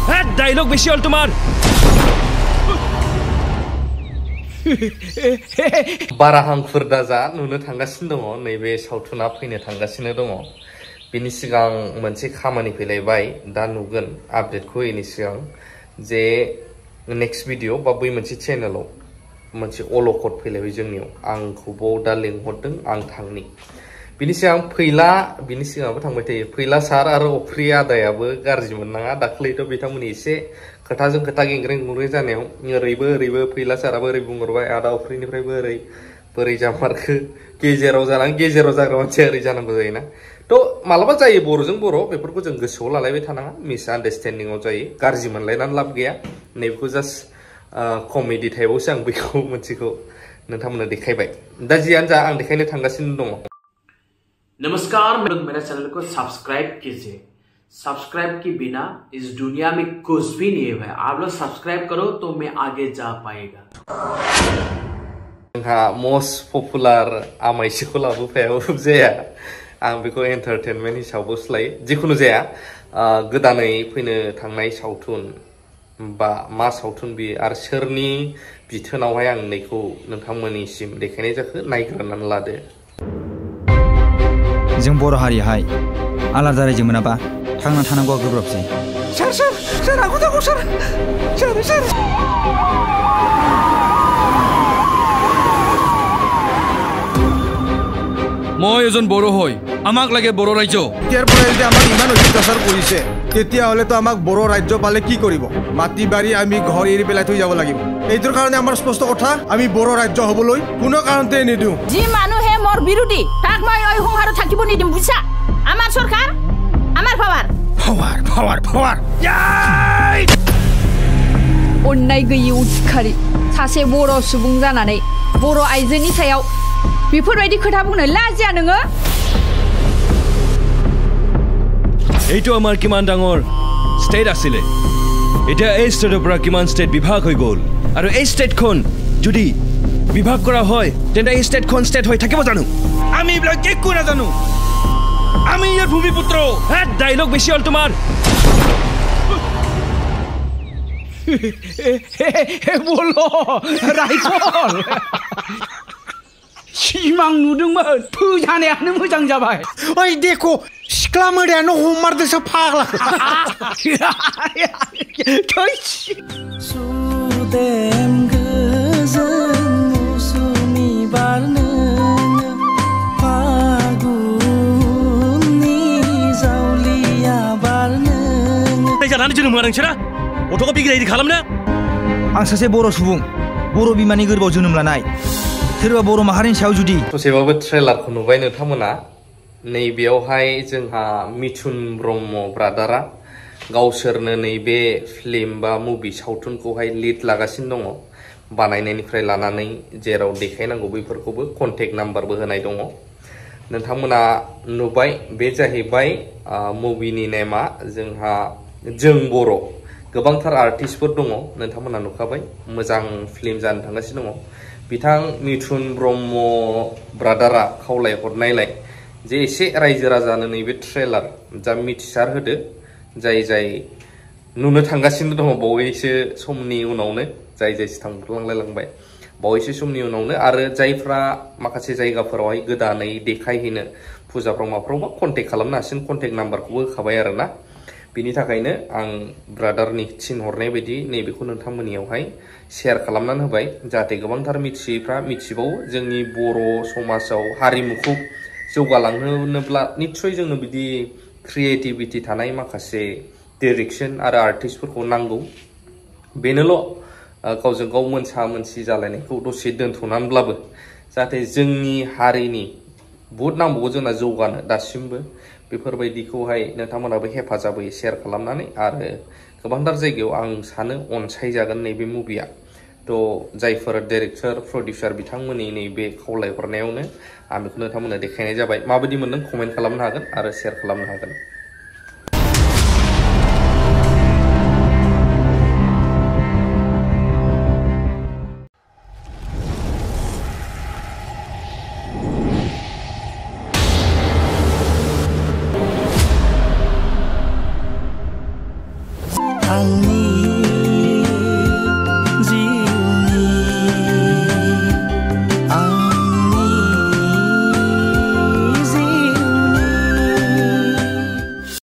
dialogue बेसि हल तुम्हार बाराहांफोर दाजा नुनो थांगासिनो दङ नैबे सावथुना फैनो थांगासिनो दङ बिनि सिगां मोनसे खामानि फैलायबाय दा नुगोन आपडेटखौ होयैनि सिगां जे नेक्स्ट भिडिअ बा बै मोनसे चेनेलाव मोनसे अलखद फैलायबाय जोंनियाव आंखौबो दा लिंहरदों आं थांनि बिनि सिगां फैला बिनि सिगांबो थांबाय थायो फैला सार आरो अफ्रि आदायाबो गाज्रि मोननाङा दाख्लैथ' बिथांमोननि एसे खोथाजों खोथा गेंग्रें गुंग्रें जानायाव ओरैबो फैला साराबो ओरै बुंहरबाय आदा अफ्रिनिफ्रायबो ओरै बोरै जामारखो गेजेराव जाग्रा मानसिया ओरै जानांगौ जायोना थ' मालाबा जायो बर'जों बर' बेफोरखौ जों गोसोआव लालायबाय थानाङा मिस आन्डारस्टेन्डिंआव जायो गाज्रि मोनलायनानै लाब गैया नैबेखौ जास्ट कमेडि टाइपआवसो आं बेखौ मोनसेखौ नोंथांमोननो देखायबाय दा जियानो जा आं देखायनो थांगासिनो दङ नमस्कार मेरे चैनल को सब्सक्राइब कीजिए सब्सक्राइब के बिना इस दुनिया में कुछ भी नहीं है आप लोग सब्सक्राइब करो तो मैं आगे जा पाएगा जोंहा मोस्ट पपुलार आमायसिखौ लाबोफायाबो जाया आं बेखौ एन्टारटेनमेन्ट हिसाबावसो लायो जिखुनु जाया गोदानै फैनो थांनाय सावथुन बा मा सावथुन बियो आरो सोरनि बिथोनावहाय आं नैखौ नोंथांमोननिसिम देखायनाय जाखो नायग्रोनानै लादो जों बर' हारियाहाय आलादा रायजो मोनाबा थांना थानांगौआ गोब्राबसै सोर आगु दागौ सोर মই এজন বড়ো হয় আমাক লাগে বড়ো ৰাজ্য ইয়াৰ পৰা যদি আমাক ইমান অত্যাচাৰ কৰিছে তেতিয়াহ'লেতো আমাক বড়ো ৰাজ্য পালে কি কৰিব মাটি বাৰী আমি ঘৰ এৰি পেলাই থৈ যাব লাগিব এইটোৰ কাৰণে আমাৰ স্পষ্ট কথা আমি বড়ো ৰাজ্য হ'বলৈ কোনো কাৰণতে নিদিওঁ যি মানুহে মোৰ বিৰোধী তাক মই এই সংসাৰত থাকিব নিদিম বুজিছা আমাৰ চৰকাৰ আমাৰ পাৱাৰ अन्नाय गैयै उदखारि सासे बर' सुबुं जानानै बर' आइजोनि सायाव बेफोरबायदि खोथा बुंनो लाजिया नोङो এইটো আমাৰ কিমান ডাঙৰ ষ্টেট আছিলে এটা এই ষ্টেটৰ পৰা কিমান ষ্টেট বিভাগ হৈ গ'ল আৰু এই ষ্টেটখন যদি বিভাগ কৰা হয় তেন্তে এই ষ্টেটখন ষ্টেট হৈ থাকিব জানো আমি এইবিলাক একো নাজানো আমি ইয়াৰ ভূমিপুত্ৰ ডায়লগ বেছি হল তোমাৰ বলো राइफल सिमां नुदोंमोन फोजानायानो मोजां जाबाय ओइ देखो सिख्ला मोदायानो हमारदोंसो फाग्ला सुदेम गोजोन मौसुमि बारनो फागुननि जावलिया बारनो जानानै जोनोम होआ नोंसोरा गथ'खौ बिग्रायदि खालामनो आं सासे बर' सुबुं बर' बिमानि गोरबोआव जोनोम लानाय सोरबा बर' माहारिनि सायाव जुदि ससेबाबो ट्रेलारखौ नुबाय नोंथांमोना नैबेयावहाय जोंहा मिथुन ब्रह्म ब्रादारा गावसोरनो नैबे फिल्म बा मुभि सावथुनखौहाय लिड लागासिनो दङ बानायनायनिफ्राय लानानै जेराव देखायनांगौ बैफोरखौबो कन्टेक्ट नाम्बारबो होनाय दङ नोंथांमोना नुबाय बे जाहैबाय मुभिनि नेमा जोंहा जों बर' गोबांथार आर्टिस्टफोर दङ नोंथांमोना नुखाबाय मोजां फिल्म जानो थांगासिनो दङ बिथां मिथुन ब्रह्म ब्रादारा खावलायहरनायलाय जे एसे रायजो राजानो नैबे ट्रेलार जा मिथिसार होदो जाय नुनो थांगासिनो दङ बावैसो समनि उनावनो जाय थांलांलायलांबाय बावैसो समनि उनावनो आरो जायफ्रा माखासे जायगाफोरावहाय गोदानै देखायहैनो फुजाफ्राव माफ्रावबा कन्टेक्ट खालामनो हासिगोन कन्टेक्ट नाम्बारखौबो होखाबाय आरोना बिनि थाखायनो आं ब्रादारनि थिनहरनाय बायदि नैबेखौ नोंथांमोननियावहाय शेयार खालामनानै होबाय जाहाथे गोबांथार मिथियैफ्रा मिथिबावो जोंनि बर' समाजाव हारिमुखौ जौगालांहोनोब्ला निश्चय जोंनो बिदि क्रिएटिभिटी थानाय माखासे डाइरेक्शन आरो आर्टिस्टफोरखौ नांगौ बेनोल' गावजों गाव मोनसा मोनसि जालायनायखौ दसे दोनथ'नानैब्लाबो जाहाथे जोंनि हारिनि बहुद नांबावगौ जोंना जौगानो दासिमबो बेफोरबायदिखौहाय नोंथांमोनाबो हेफाजाब होयो शेयार खालामनानै आरो गोबांथार जायगायाव आं सानो अनसायजागोन नैबे मुभिया थ' जायफोर डाइरेक्टर प्रडिउसार बिथांमोननि नैबे खावलायहरनायावनो आं बेखौ नोंथांमोननो देखायनाय जाबाय माबायदि मोनदों कमेन्ट खालामनो हागोन आरो शेयार खालामनो हागोन आं मौसुमि